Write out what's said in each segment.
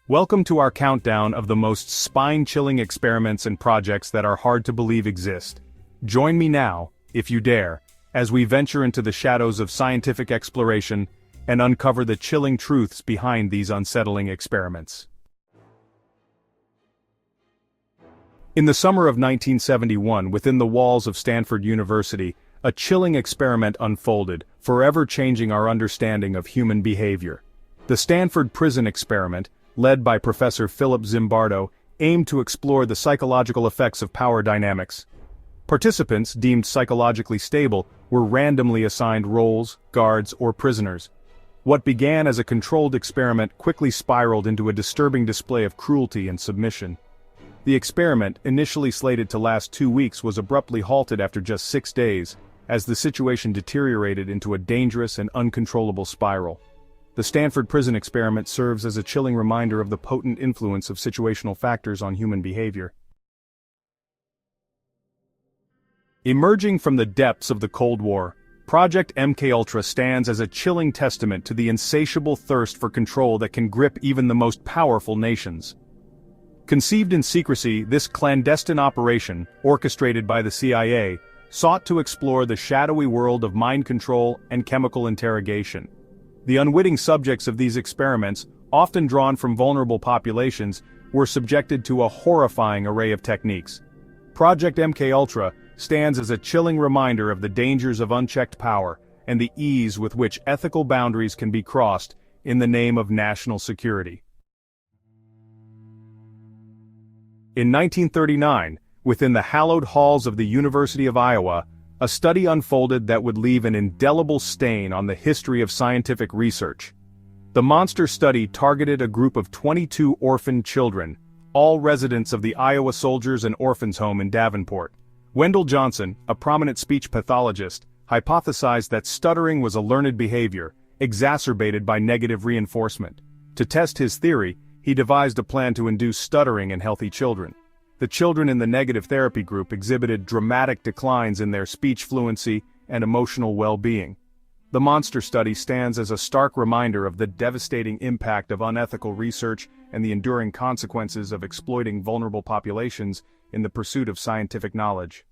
Welcome to our countdown of the most spine-chilling experiments and projects that are hard to believe exist. Join me now, if you dare, as we venture into the shadows of scientific exploration and uncover the chilling truths behind these unsettling experiments. In the summer of 1971, within the walls of Stanford University, a chilling experiment unfolded, forever changing our understanding of human behavior. The Stanford Prison Experiment, led by Professor Philip Zimbardo, aimed to explore the psychological effects of power dynamics. Participants, deemed psychologically stable, were randomly assigned roles, guards, or prisoners. What began as a controlled experiment quickly spiraled into a disturbing display of cruelty and submission. The experiment, initially slated to last 2 weeks, was abruptly halted after just 6 days, as the situation deteriorated into a dangerous and uncontrollable spiral. The Stanford Prison Experiment serves as a chilling reminder of the potent influence of situational factors on human behavior. Emerging from the depths of the Cold War, Project MKUltra stands as a chilling testament to the insatiable thirst for control that can grip even the most powerful nations. Conceived in secrecy, this clandestine operation, orchestrated by the CIA, sought to explore the shadowy world of mind control and chemical interrogation. The unwitting subjects of these experiments, often drawn from vulnerable populations, were subjected to a horrifying array of techniques. Project MKUltra stands as a chilling reminder of the dangers of unchecked power and the ease with which ethical boundaries can be crossed in the name of national security. In 1939, within the hallowed halls of the University of Iowa, a study unfolded that would leave an indelible stain on the history of scientific research. The monster study targeted a group of 22 orphan children, all residents of the Iowa Soldiers and Orphans Home in Davenport. Wendell Johnson, a prominent speech pathologist, hypothesized that stuttering was a learned behavior, exacerbated by negative reinforcement. To test his theory, he devised a plan to induce stuttering in healthy children. The children in the negative therapy group exhibited dramatic declines in their speech fluency and emotional well-being. The monster study stands as a stark reminder of the devastating impact of unethical research and the enduring consequences of exploiting vulnerable populations in the pursuit of scientific knowledge.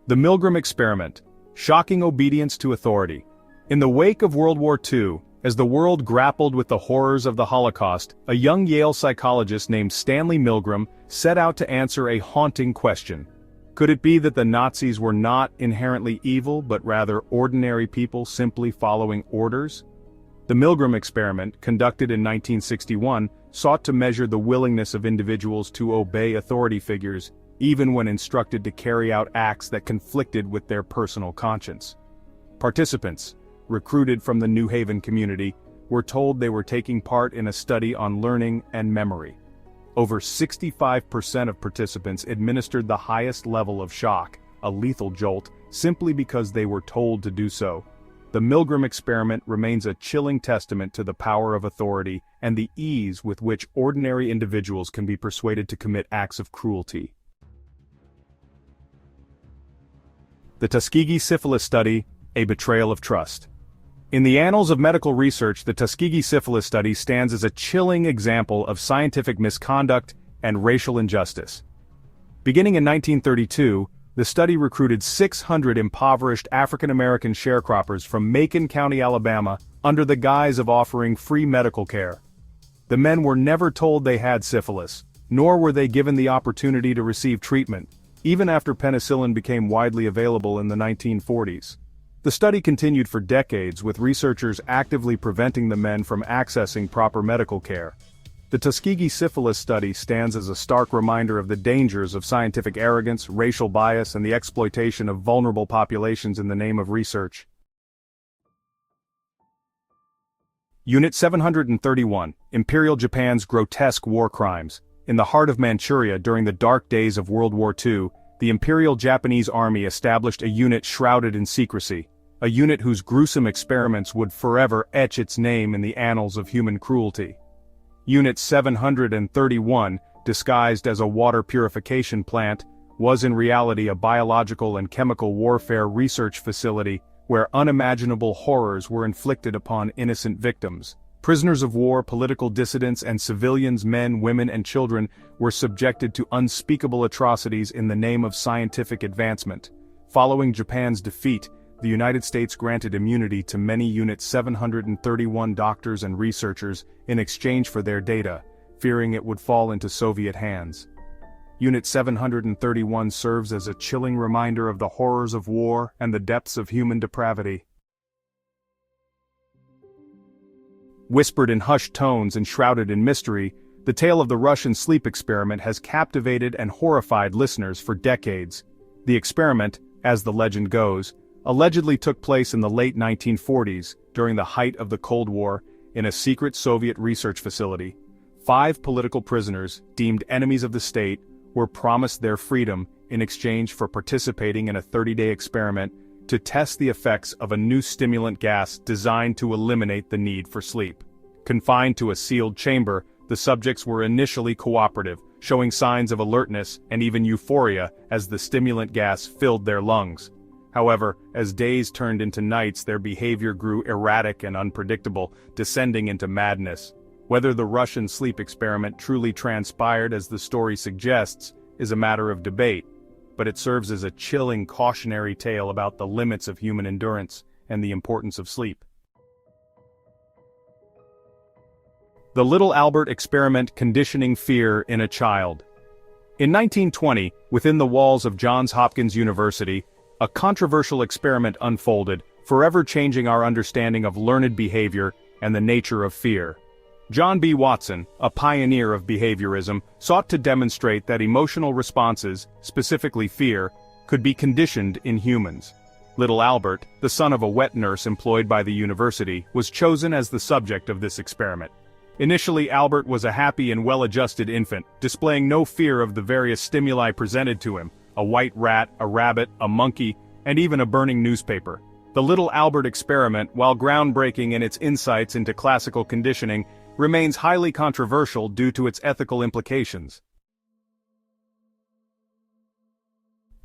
The Milgram Experiment: Shocking Obedience to Authority. In the wake of World War II, as the world grappled with the horrors of the Holocaust, a young Yale psychologist named Stanley Milgram set out to answer a haunting question. Could it be that the Nazis were not inherently evil but rather ordinary people simply following orders? The Milgram experiment, conducted in 1961, sought to measure the willingness of individuals to obey authority figures, even when instructed to carry out acts that conflicted with their personal conscience. Participants, recruited from the New Haven community, were told they were taking part in a study on learning and memory. Over 65% of participants administered the highest level of shock, a lethal jolt, simply because they were told to do so. The Milgram experiment remains a chilling testament to the power of authority and the ease with which ordinary individuals can be persuaded to commit acts of cruelty. The Tuskegee Syphilis Study: A Betrayal of Trust. In the annals of medical research, the Tuskegee Syphilis Study stands as a chilling example of scientific misconduct and racial injustice. Beginning in 1932, the study recruited 600 impoverished African-American sharecroppers from Macon County, Alabama, under the guise of offering free medical care. The men were never told they had syphilis, nor were they given the opportunity to receive treatment, even after penicillin became widely available in the 1940s. The study continued for decades, with researchers actively preventing the men from accessing proper medical care. The Tuskegee Syphilis Study stands as a stark reminder of the dangers of scientific arrogance, racial bias, and the exploitation of vulnerable populations in the name of research. Unit 731, Imperial Japan's Grotesque War Crimes. In the heart of Manchuria during the dark days of World War II, the Imperial Japanese Army established a unit shrouded in secrecy, a unit whose gruesome experiments would forever etch its name in the annals of human cruelty. Unit 731, disguised as a water purification plant, was in reality a biological and chemical warfare research facility where unimaginable horrors were inflicted upon innocent victims. Prisoners of war, political dissidents, and civilians, men, women, and children, were subjected to unspeakable atrocities in the name of scientific advancement. Following Japan's defeat, the United States granted immunity to many Unit 731 doctors and researchers in exchange for their data, fearing it would fall into Soviet hands. Unit 731 serves as a chilling reminder of the horrors of war and the depths of human depravity. Whispered in hushed tones and shrouded in mystery, the tale of the Russian sleep experiment has captivated and horrified listeners for decades. The experiment, as the legend goes, allegedly took place in the late 1940s, during the height of the Cold War, in a secret Soviet research facility. 5 political prisoners, deemed enemies of the state, were promised their freedom in exchange for participating in a 30-day experiment to test the effects of a new stimulant gas designed to eliminate the need for sleep. Confined to a sealed chamber, the subjects were initially cooperative, showing signs of alertness and even euphoria as the stimulant gas filled their lungs. However, as days turned into nights, their behavior grew erratic and unpredictable, descending into madness. Whether the Russian sleep experiment truly transpired as the story suggests is a matter of debate, but it serves as a chilling cautionary tale about the limits of human endurance and the importance of sleep. The Little Albert Experiment Conditioning Fear in a Child. In 1920, within the walls of Johns Hopkins University, a controversial experiment unfolded, forever changing our understanding of learned behavior and the nature of fear. John B. Watson, a pioneer of behaviorism, sought to demonstrate that emotional responses, specifically fear, could be conditioned in humans. Little Albert, the son of a wet nurse employed by the university, was chosen as the subject of this experiment. Initially, Albert was a happy and well-adjusted infant, displaying no fear of the various stimuli presented to him: a white rat, a rabbit, a monkey, and even a burning newspaper. The Little Albert experiment, while groundbreaking in its insights into classical conditioning, remains highly controversial due to its ethical implications.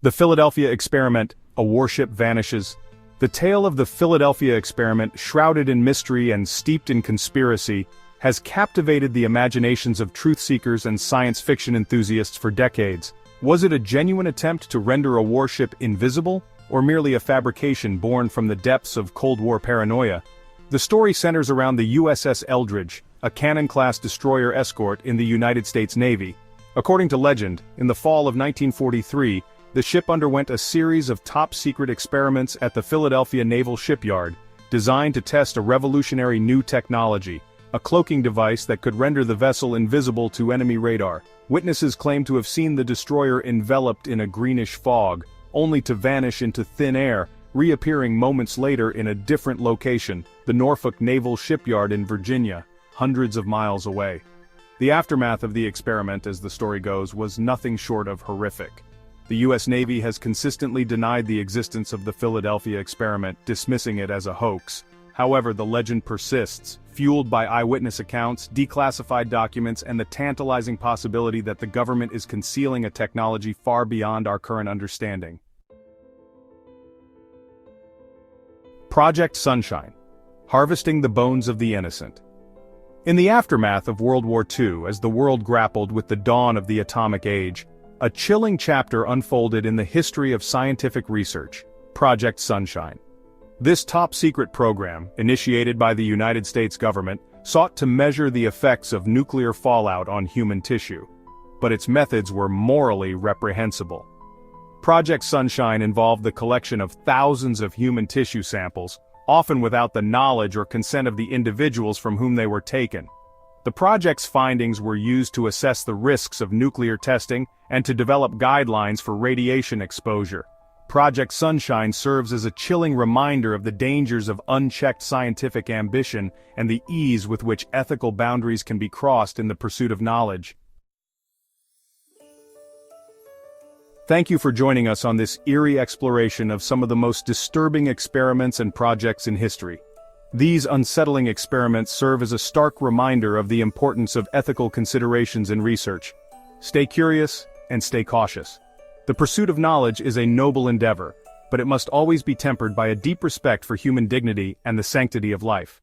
The Philadelphia Experiment, A Warship Vanishes. The tale of the Philadelphia experiment, shrouded in mystery and steeped in conspiracy, has captivated the imaginations of truth-seekers and science fiction enthusiasts for decades. Was it a genuine attempt to render a warship invisible, or merely a fabrication born from the depths of Cold War paranoia? The story centers around the USS Eldridge, a Cannon-class destroyer escort in the United States Navy. According to legend, in the fall of 1943, the ship underwent a series of top-secret experiments at the Philadelphia Naval Shipyard, designed to test a revolutionary new technology, a cloaking device that could render the vessel invisible to enemy radar. Witnesses claim to have seen the destroyer enveloped in a greenish fog, only to vanish into thin air, reappearing moments later in a different location, the Norfolk Naval Shipyard in Virginia, hundreds of miles away. The aftermath of the experiment, as the story goes, was nothing short of horrific. The U.S. Navy has consistently denied the existence of the Philadelphia experiment, dismissing it as a hoax. However, the legend persists, fueled by eyewitness accounts, declassified documents, and the tantalizing possibility that the government is concealing a technology far beyond our current understanding. Project Sunshine: Harvesting the Bones of the Innocent. In the aftermath of World War II, as the world grappled with the dawn of the atomic age, a chilling chapter unfolded in the history of scientific research: Project Sunshine. This top-secret program, initiated by the United States government, sought to measure the effects of nuclear fallout on human tissue. But its methods were morally reprehensible. Project Sunshine involved the collection of thousands of human tissue samples, often without the knowledge or consent of the individuals from whom they were taken. The project's findings were used to assess the risks of nuclear testing and to develop guidelines for radiation exposure. Project Sunshine serves as a chilling reminder of the dangers of unchecked scientific ambition and the ease with which ethical boundaries can be crossed in the pursuit of knowledge. Thank you for joining us on this eerie exploration of some of the most disturbing experiments and projects in history. These unsettling experiments serve as a stark reminder of the importance of ethical considerations in research. Stay curious and stay cautious. The pursuit of knowledge is a noble endeavor, but it must always be tempered by a deep respect for human dignity and the sanctity of life.